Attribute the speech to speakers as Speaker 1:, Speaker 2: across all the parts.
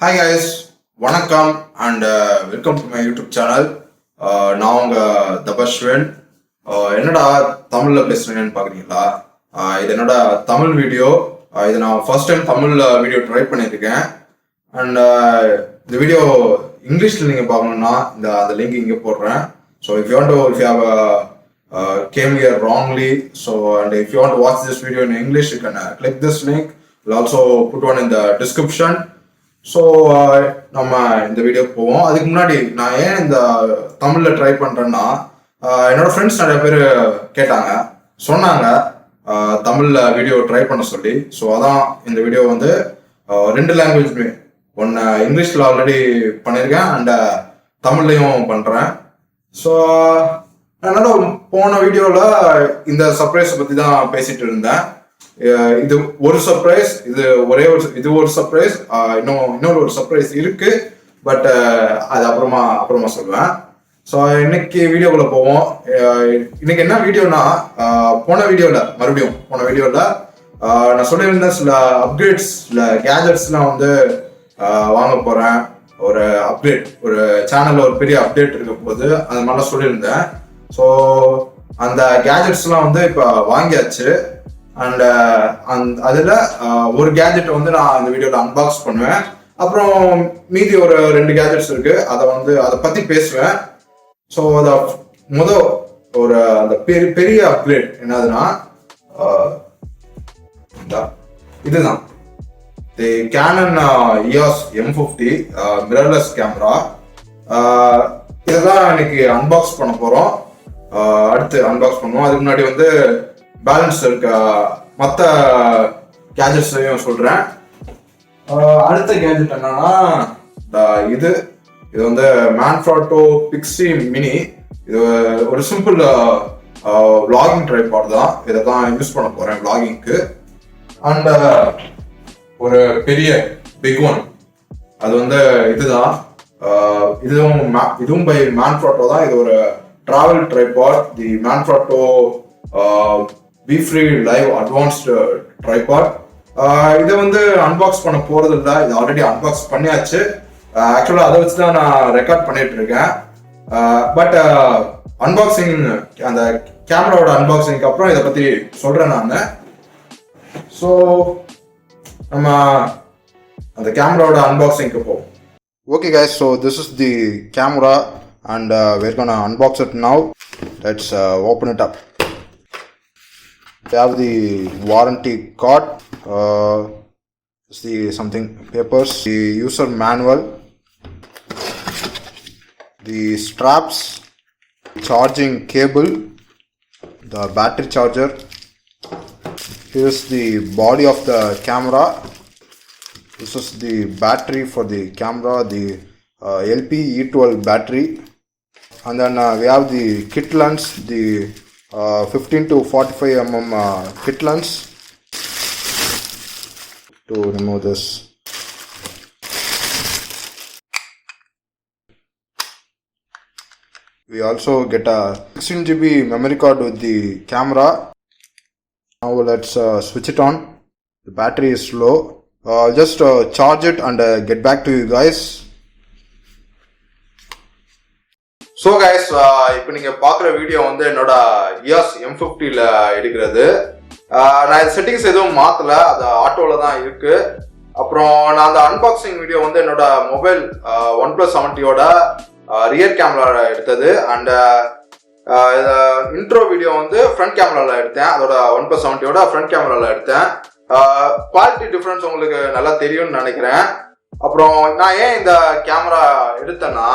Speaker 1: Hi guys, வணக்கம் and welcome to my YouTube channel. நான் உங்க Dhabaswin. என்னடா தமிழ்ல பேசுறேன்னு பாக்குறீங்களா? இது என்னோட தமிழ் வீடியோ. இது நான் ஃபர்ஸ்ட் டைம் தமிழ்ல வீடியோ ட்ரை பண்ணியிருக்கேன். அண்ட் இந்த வீடியோ இங்கிலீஷ்ல நீங்க பார்க்கணும்னா அந்த லிங்க் இங்க போடுறேன். So if you have came here wrongly, so and if you want to watch this video in English, you can click this link. We'll also put one in the description. So நம்ம இந்த video போவோம். அதுக்கு முன்னாடி நான் ஏன் இந்த தமிழில் try பண்ணுறேன்னா, என்னோட ஃப்ரெண்ட்ஸ் நிறைய பேர் கேட்டாங்க, சொன்னாங்க தமிழில் வீடியோ ட்ரை பண்ண சொல்லி. ஸோ அதான் இந்த வீடியோ வந்து ரெண்டு லாங்குவேஜ்மே, ஒன்று இங்கிலீஷில் ஆல்ரெடி பண்ணியிருக்கேன் அண்ட் தமிழ்லையும் பண்ணுறேன். ஸோ அதனால போன வீடியோவில் இந்த சர்ப்ரைஸை பற்றி தான் பேசிகிட்டு இருந்தேன். இது ஒரு சர்ப்ரைஸ், இது ஒரு சர்ப்ரைஸ், இன்னொரு ஒரு சர்ப்ரைஸ் இருக்கு. பட் அது அப்புறமா சொல்லுவேன். ஸோ இன்னைக்கு வீடியோக்குள்ள போவோம். இன்னைக்கு என்ன வீடியோனா, போன வீடியோல நான் சொல்லியிருந்தேன் சில அப்கிரேட்ஸ், சில கேஜெட்ஸ்லாம் வந்து வாங்க போறேன். ஒரு அப்டேட், ஒரு சேனல்ல ஒரு பெரிய அப்டேட் இருக்க போது அந்த மாதிரிலாம் சொல்லியிருந்தேன். ஸோ அந்த கேஜெட்ஸ்லாம் வந்து இப்போ வாங்கியாச்சு. அண்ட் அதில் ஒரு கேஜெட் வந்து நான் இந்த வீடியோவில் அன்பாக்ஸ் பண்ணுவேன். அப்புறம் மீதி ஒரு 2 கேஜெட்ஸ் இருக்கு, அதை பற்றி பேசுவேன். ஸோ அந்த பெரிய அப்கிரேட் என்னதுன்னா, இதுதான் தி Canon Eos M50 mirrorless camera. இதுதான் இன்னைக்கு அன்பாக்ஸ் பண்ண போகிறோம். அடுத்து அன்பாக்ஸ் பண்ணுவோம். அதுக்கு முன்னாடி வந்து பேலன்ஸ் இருக்க மற்ற கேஜெட்ஸையும் சொல்றேன். அடுத்த கேஜெட் என்னன்னா, இது வந்து Manfrotto Befree மினி. இது ஒரு சிம்பிள் vlogging ட்ரைபாட் தான். இதை தான் யூஸ் பண்ண போறேன் vloggingக்கு. அண்ட் ஒரு பெரிய பிக் ஒன், அது வந்து இதுதான். இதுவும் பை Manfrotto தான். இது ஒரு டிராவல் ட்ரைபாட், தி Manfrotto Befree live advanced tripod. இதை வந்து அன்பாக்ஸ் பண்ண போறது இல்லை, இது ஆல்ரெடி அன்பாக்ஸ் பண்ணியாச்சு. ஆக்சுவலாக அதை வச்சு தான் நான் ரெக்கார்ட் பண்ணிட்டு இருக்கேன். பட் அன்பாக்சிங், அந்த கேமராவோட அன்பாக்சிங்க்கு அப்புறம் இதை பத்தி சொல்றேன் நான். ஸோ நம்ம அந்த கேமராவோட அன்பாக்சிங்க்கு போவோம். Okay guys, so this is the camera and we're gonna unbox it now. Let's open it up. We have the warranty card, something papers, the user manual, the straps, charging cable, the battery charger. Here's the body of the camera. This is the battery for the camera, the LP-E12 battery. And then we have the kit lens, the 15 to 45 mm kit lens. To remove this, we also get a 16 GB memory card with the camera. Now let's switch it on. The battery is low. Just charge it and get back to you guys. So guys, இப்போ நீங்கள் பார்க்குற video வந்து என்னோட Eos M50ல எடுக்கிறது. நான் இந்த settings எதுவும் மாற்றலை, அது ஆட்டோவில் தான் இருக்கு. அப்புறம் நான் அந்த அன்பாக்சிங் வீடியோ வந்து என்னோட மொபைல் OnePlus 70யோட ரியர் கேமராவில் எடுத்தது. அண்ட் இன்ட்ரோ வீடியோ வந்து ஃப்ரண்ட் கேமராவில் எடுத்தேன், அதோட OnePlus 70யோட ஃப்ரண்ட் கேமராவில் எடுத்தேன். குவாலிட்டி டிஃப்ரென்ஸ் உங்களுக்கு நல்லா தெரியும்னு நினைக்கிறேன். அப்புறம் நான் ஏன் இந்த கேமரா எடுத்தேன்னா,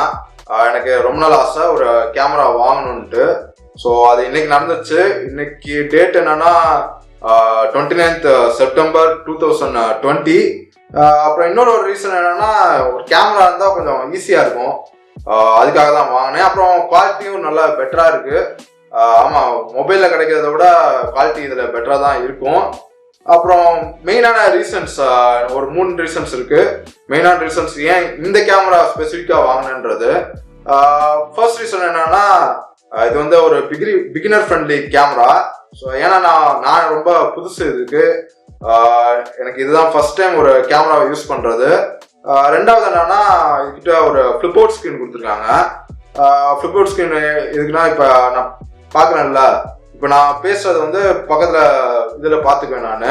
Speaker 1: எனக்கு ரொம்ப நாள் ஆசை ஒரு கேமரா வாங்கணும்ட்டு. ஸோ அது இன்னைக்கு நடந்துச்சு. இன்னைக்கு டேட் என்னன்னா 29th September 2020. அப்புறம் இன்னொரு ரீசன் என்னன்னா, ஒரு கேமரா இருந்தால் கொஞ்சம் ஈஸியாக இருக்கும், அதுக்காக தான் வாங்கினேன். அப்புறம் குவாலிட்டியும் நல்லா பெட்டராக இருக்கு. ஆமாம், மொபைலில் கிடைக்கிறத விட குவாலிட்டி இதில் பெட்டராக தான் இருக்கும். அப்புறம் மெயினான ரீசன்ஸ், ஒரு 3 ரீசன்ஸ் இருக்கு. மெயினான ரீசன்ஸ் ஏன் இந்த கேமரா ஸ்பெசிஃபிக்காக வாங்கினேன்றது. ஃபர்ஸ்ட் ரீசன் என்னன்னா, இது வந்து ஒரு பிகினர் ஃப்ரெண்ட்லி கேமரா. ஸோ ஏன்னா நான் ரொம்ப புதுசு இதுக்கு, எனக்கு இதுதான் ஃபர்ஸ்ட் டைம் ஒரு கேமராவை யூஸ் பண்ணுறது. ரெண்டாவது என்னன்னா இதுக்கிட்ட ஒரு ஃபிளிப் அவுட் ஸ்க்ரீன் கொடுத்துருக்காங்க. ஃபிளிப் அவுட் ஸ்க்ரீன் எதுக்குன்னா இப்போ நான் பார்க்குறேன்ல, இப்போ நான் பேசுறது வந்து பக்கத்தில் இதில் பார்த்துக்குவேன் நான்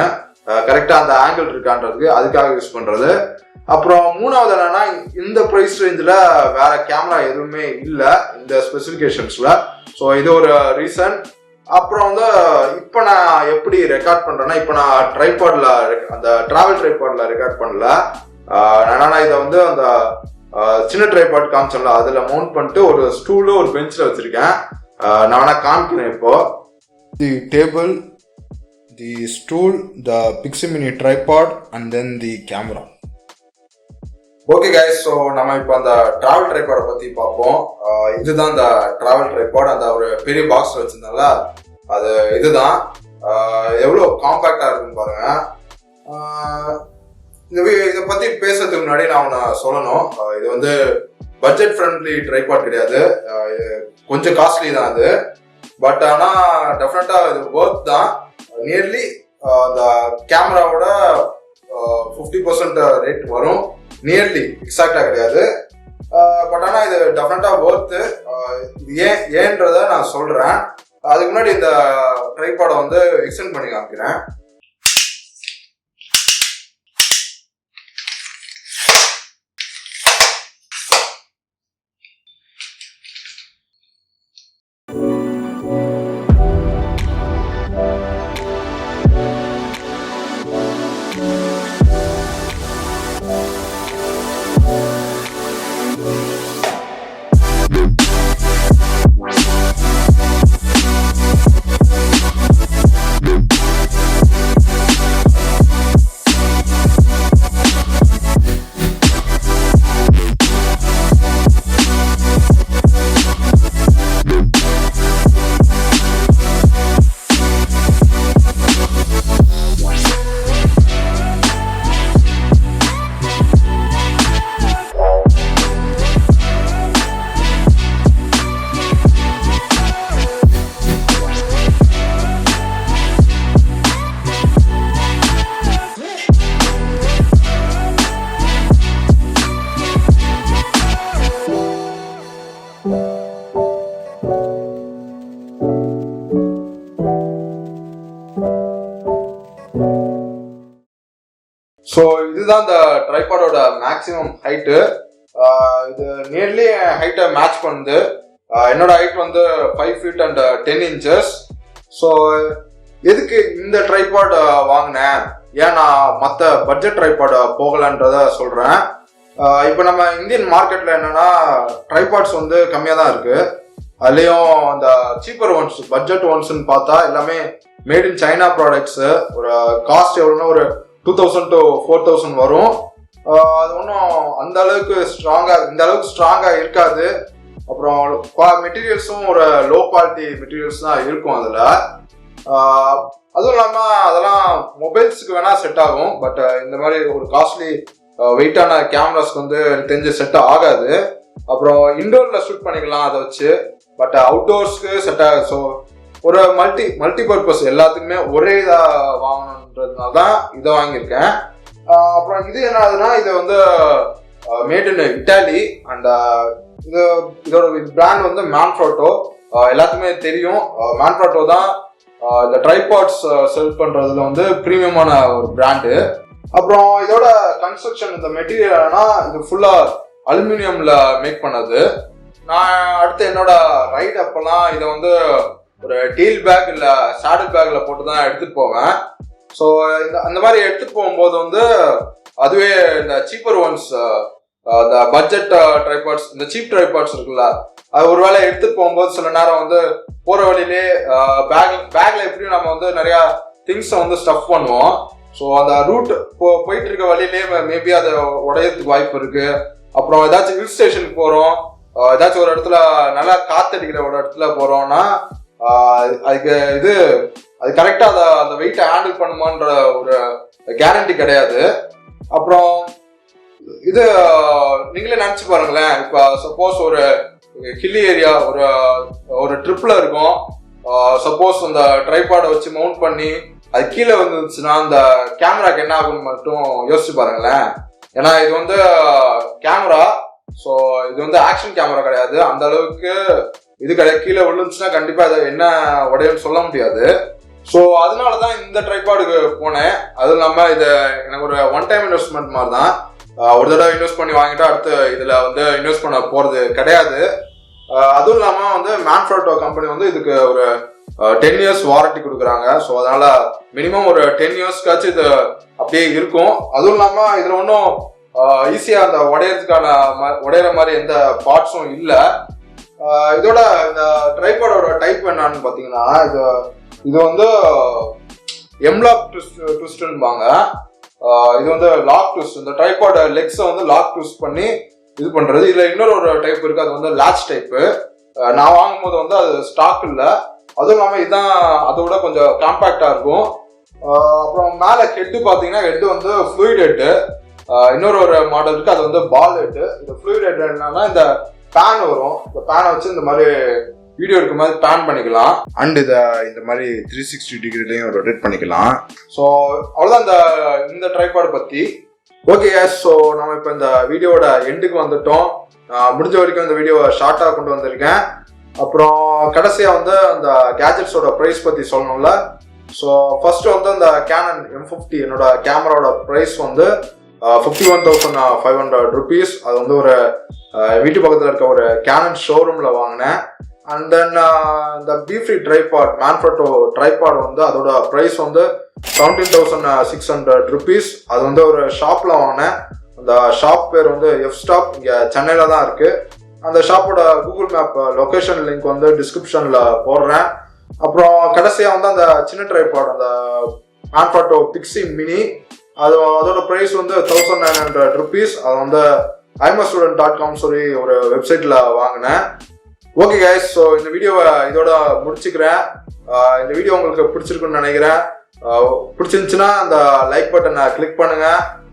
Speaker 1: கரெக்டாக அந்த ஆங்கிள் இருக்கான்றதுக்கு, அதுக்காக யூஸ் பண்ணுறது. அப்புறம் மூணாவது என்னன்னா இந்த ப்ரைஸ் ரேஞ்சில் வேற கேமரா எதுவுமே இல்லை இந்த ஸ்பெசிஃபிகேஷன்ஸில். ஸோ இது ஒரு ரீசன். அப்புறம் வந்து இப்போ நான் எப்படி ரெக்கார்ட் பண்ணுறேன்னா, இப்போ நான் ட்ரைபாடில் அந்த ட்ராவல் ட்ரைபாடில் ரெக்கார்ட் பண்ணல. என்னன்னா இதை வந்து அந்த சின்ன ட்ரைபாட் காமிச்சோம்ல அதில் மவுண்ட் பண்ணிட்டு ஒரு ஸ்டூலு ஒரு பெஞ்சில் வச்சுருக்கேன். நான் வேணா காமிக்கிறேன் இப்போ. The table, the stool, the Pixi mini tripod and then the camera. Okay guys, so நம்ம இப்போ அந்த ட்ராவல் ட்ரைபாடை பற்றி பார்ப்போம். இதுதான் இந்த ட்ராவல் ட்ரைபாட். அந்த ஒரு பெரிய பாக்ஸ் வச்சிருந்தால அது இதுதான். எவ்வளோ காம்பேக்டாக இருக்குன்னு பாருங்க. இதை பற்றி பேசுறதுக்கு முன்னாடி நான் ஒன்று சொல்லணும். இது வந்து பட்ஜெட் ஃப்ரெண்ட்லி ட்ரைபாட் கிடையாது, கொஞ்சம் காஸ்ட்லி தான் அது. பட் ஆனால் டெஃபினட்டாக இது ஒர்த் தான். நியர்லி அந்த கேமராவோட 50% ரேட் வரும். நியர்லி எக்ஸாக்டா கிடையாது. பட் ஆனால் இது டெஃபினட்டா ஒர்த்து. ஏன்றத நான் சொல்றேன். அதுக்கு முன்னாடி இந்த ட்ரைபாடை வந்து எக்ஸ்டெண்ட் பண்ணி காமிக்கிறேன். ஸோ இதுதான் இந்த ட்ரைபாடோட மேக்ஸிமம் ஹைட்டு. இது நியர்லி ஹைட்டை மேட்ச் பண்ணுது. என்னோட ஹைட் வந்து 5 feet and 10 inches. ஸோ எதுக்கு இந்த ட்ரைபாட் வாங்கினேன், ஏன் நான் மற்ற பட்ஜெட் ட்ரைபாட் போகலன்றத சொல்கிறேன். இப்போ நம்ம இந்தியன் மார்க்கெட்டில் என்னென்னா ட்ரைபாட்ஸ் வந்து கம்மியாக தான் இருக்குது. அதுலேயும் இந்த சீப்பர் ஒன்ஸ், பட்ஜெட் ஒன்ஸ்ன்னு பார்த்தா எல்லாமே மேட் இன் சைனா ப்ராடக்ட்ஸு. ஒரு காஸ்ட் எவ்வளோன்னா ஒரு 2000 to 4000 வரும். அது ஒன்றும் அந்த அளவுக்கு இந்த அளவுக்கு ஸ்ட்ராங்காக இருக்காது. அப்புறம் மெட்டீரியல்ஸும் ஒரு லோ குவாலிட்டி மெட்டீரியல்ஸ் தான் இருக்கும் அதில். அதுவும் இல்லாமல் அதெல்லாம் மொபைல்ஸுக்கு வேணால் செட் ஆகும். பட் இந்த மாதிரி ஒரு காஸ்ட்லி வெயிட்டான கேமராஸ்க்கு வந்து தெரிஞ்சு செட் ஆகாது. அப்புறம் இன்டோரில் ஷூட் பண்ணிக்கலாம் அதை வச்சு, பட் அவுட்டோர்ஸ்க்கு செட் ஆகாது. ஸோ ஒரு மல்டி பர்பஸ் எல்லாத்துக்குமே ஒரே இதாக வாங்கணுன்றதுனால தான் இதை வாங்கியிருக்கேன். அப்புறம் இது என்ன ஆகுதுன்னா, இது வந்து மேட் இன் இட்டாலி. அண்ட் இதோட பிராண்ட் வந்து மேன்ஃப்ரோட்டோ. எல்லாத்துக்குமே தெரியும், மேன்ஃப்ரோட்டோ தான் இந்த ட்ரைபாட்ஸ் செல் பண்ணுறதுல வந்து ப்ரீமியமான ஒரு பிராண்டு. அப்புறம் இதோட கன்ஸ்ட்ரக்ஷன், இந்த மெட்டீரியல்னா இது ஃபுல்லாக அலுமினியமில் மேக் பண்ணது. நான் அடுத்து என்னோட ரைட் அப்பெல்லாம் இதை வந்து ஒரு டீல் பேக் இல்லை சாடில் பேக்கில் போட்டு தான் எடுத்துகிட்டு போவேன். ஸோ அந்த மாதிரி எடுத்துகிட்டு போகும்போது வந்து அதுவே இந்த சீப்பர் ஒன்ஸ், இந்த பட்ஜெட் ட்ரைபாட்ஸ், இந்த சீப் ட்ரைபாட்ஸ் இருக்குல்ல, அது ஒரு வேளை எடுத்துகிட்டு போகும்போது சில நேரம் வந்து போகிற வழியிலே பேக்கில் எப்படியும் நம்ம வந்து நிறையா திங்ஸை வந்து ஸ்டஃப் பண்ணுவோம். ஸோ அந்த ரூட் போயிட்டு இருக்க வழியிலே மேபி அதை உடையறதுக்கு வாய்ப்பு இருக்குது. அப்புறம் ஏதாச்சும் ஹில் ஸ்டேஷனுக்கு போகிறோம், ஏதாச்சும் ஒரு இடத்துல நல்லா காத்தடிக்கிற ஒரு இடத்துல போகிறோம்னா அதுக்கு அது கரெக்டாக அந்த வெயிட்டை ஹேண்டில் பண்ணுமான்ற ஒரு கேரண்டி கிடையாது. அப்புறம் இது நீங்களே நினச்சி பாருங்களேன், இப்போ சப்போஸ் ஒரு ஹில்லி ஏரியா ஒரு ட்ரிப்பில் இருக்கும். சப்போஸ் அந்த ட்ரைபாடை வச்சு மவுண்ட் பண்ணி அது கீழே வந்துச்சுன்னா அந்த கேமராக்கு என்ன ஆகும்னு மட்டும் யோசிச்சு பாருங்களேன். ஏன்னா இது வந்து கேமரா, ஸோ இது வந்து ஆக்ஷன் கேமரா கிடையாது. அந்த அளவுக்கு இது கிடையாது. கீழே விழுந்துச்சுன்னா கண்டிப்பா அதை என்ன உடையன்னு சொல்ல முடியாது. ஸோ அதனாலதான் இந்த ட்ரைபாடுக்கு போனேன். அதுவும் இல்லாம இது எனக்கு ஒரு ஒன் டைம் இன்வெஸ்ட்மெண்ட் மாதிரி தான். ஒரு தடவை இன்வெஸ்ட் பண்ணி வாங்கிட்டா அடுத்து இதுல வந்து இன்வெஸ்ட் பண்ண போறது கிடையாது. அதுவும் இல்லாம வந்து மேன்ஃப்ரோட்டோ கம்பெனி வந்து இதுக்கு ஒரு 10 இயர்ஸ் வாரண்டி கொடுக்குறாங்க. ஸோ அதனால மினிமம் ஒரு 10 இயர்ஸ்க்காச்சும் இது அப்படியே இருக்கும். அதுவும் இல்லாம இதுல ஒன்றும் ஈஸியா அந்த உடையிற மாதிரி எந்த பார்ட்ஸும் இல்லை. இதோட இந்த ட்ரைபாடோட டைப் என்னன்னு பாத்தீங்கன்னா இது வந்து எம்லாக் ட்விஸ்ட்பாங்க. இது வந்து லாக் ட்விஸ்ட். இந்த ட்ரைபாட் லெக்ஸை வந்து லாக் ட்விஸ்ட் பண்ணி இது பண்றது. இதுல இன்னொரு டைப் இருக்கு, அது வந்து லாட்ச் டைப்பு. நான் வாங்கும் போது வந்து அது ஸ்டாக் இல்லை. அதுவும் இல்லாம இதுதான் அதோட கொஞ்சம் காம்பாக்டா இருக்கும். அப்புறம் மேல ஹெட்டு பாத்தீங்கன்னா ஹெட்டு வந்து ஃப்ளூயிட் ஹெட்டு. இன்னொரு மாடல் இருக்கு, அது வந்து பால் ஹெட்டு. இந்த ஃப்ளூயிட் ஹெட் என்னன்னா இந்த பேன் வரும், இந்த பேனை வச்சு இந்த மாதிரி வீடியோ எடுக்க மாதிரி பேன் பண்ணிக்கலாம். அண்ட் இந்த மாதிரி 360 டிகிரிலையும் ரொட்டேட் பண்ணிக்கலாம். ஸோ அவ்வளோதான் இந்த ட்ரைபாட் பத்தி. ஓகே கேஸ், ஸோ நம்ம இப்போ இந்த வீடியோட எண்டுக்கு வந்துட்டோம். முடிஞ்ச வரைக்கும் இந்த வீடியோவை ஷார்ட்டாக கொண்டு வந்திருக்கேன். அப்புறம் கடைசியாக வந்து அந்த கேஜெட்ஸோட ப்ரைஸ் பற்றி சொல்லணும்ல. ஸோ ஃபர்ஸ்ட் வந்து அந்த கேனன் M50 என்னோட கேமராவோட ப்ரைஸ் வந்து 51,500 rupees. அது வந்து ஒரு வீட்டு பக்கத்தில் இருக்க ஒரு கேனன் ஷோரூமில் வாங்கினேன். அண்ட் தென் இந்த பீஃப்ரீ ட்ரைபாட் மேன்ஃப்ரோட்டோ ட்ரைபாட் வந்து அதோட ப்ரைஸ் வந்து 17,600 rupees. அது வந்து ஒரு ஷாப்பில் வாங்கினேன். அந்த ஷாப் பேர் வந்து F-Stop, இங்கே சென்னையில் தான் இருக்குது. அந்த ஷாப்போட கூகுள் மேப் லொக்கேஷன் லிங்க் வந்து டிஸ்கிரிப்ஷனில் போடுறேன். அப்புறம் கடைசியாக வந்து அந்த சின்ன ட்ரைபாட் அந்த மேன்ஃப்ரோட்டோ பிக்ஸி மினி, அதோட ப்ரைஸ் வந்து 1,900 rupees. அது வந்து imastudent.com சொல்லி ஒரு வெப்சைட்டில் வாங்கினேன். ஓகே கைஸ், ஸோ இந்த வீடியோவை இதோட முடிச்சுக்கிறேன். இந்த வீடியோ உங்களுக்கு பிடிச்சிருக்குன்னு நினைக்கிறேன். பிடிச்சிருந்துச்சுன்னா அந்த லைக் பட்டனை கிளிக் பண்ணுங்க.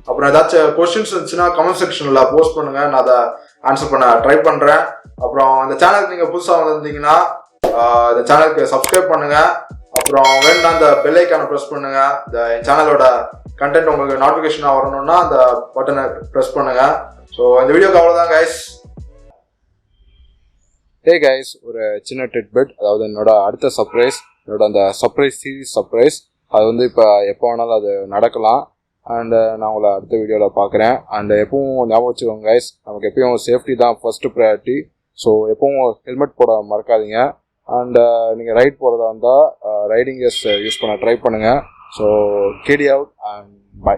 Speaker 1: அப்புறம் ஏதாச்சும் கொஸ்டின்ஸ் இருந்துச்சுன்னா கமெண்ட் செக்ஷன்ல போஸ்ட் பண்ணுங்க, நான் அதை ஆன்சர் பண்ண ட்ரை பண்றேன். அப்புறம் இந்த சேனலுக்கு நீங்க புதுசாக வந்திருந்தீங்கன்னா இந்த சேனலுக்கு சப்ஸ்கிரைப் பண்ணுங்க. அப்புறம் வேணும்னா அந்த பெல் ஐக்கானை ப்ரெஸ் பண்ணுங்க. இந்த சேனலோட கண்டென்ட் உங்களுக்கு நோட்டிஃபிகேஷனாக வரணும்னா அந்த பட்டனை ப்ரெஸ் பண்ணுங்க. ஸோ இந்த வீடியோக்கு அவ்வளோதான் கைஸ். ஹே கைஸ், ஒரு சின்ன ட்ரிட்பிட், அதாவது என்னோட அடுத்த சர்ப்ரைஸ், என்னோட அந்த சர்ப்ரைஸ் சீரீஸ் சர்ப்ரைஸ், அது வந்து இப்போ எப்போ வேணாலும் அது நடக்கலாம். அண்டு நான் உங்களை அடுத்த வீடியோவில் பார்க்குறேன். அண்ட் எப்பவும் ஞாபகம் வச்சுக்கோங்க கைஸ், நமக்கு எப்பயும் சேஃப்டி தான் ஃபர்ஸ்ட் ப்ரையாரிட்டி. ஸோ எப்பவும் ஹெல்மெட் போட மறக்காதீங்க. அண்ட் நீங்கள் ரைட் போகிறதா இருந்தால் ரைடிங் கியர்ஸ் யூஸ் பண்ண ட்ரை பண்ணுங்கள். So KD out and by.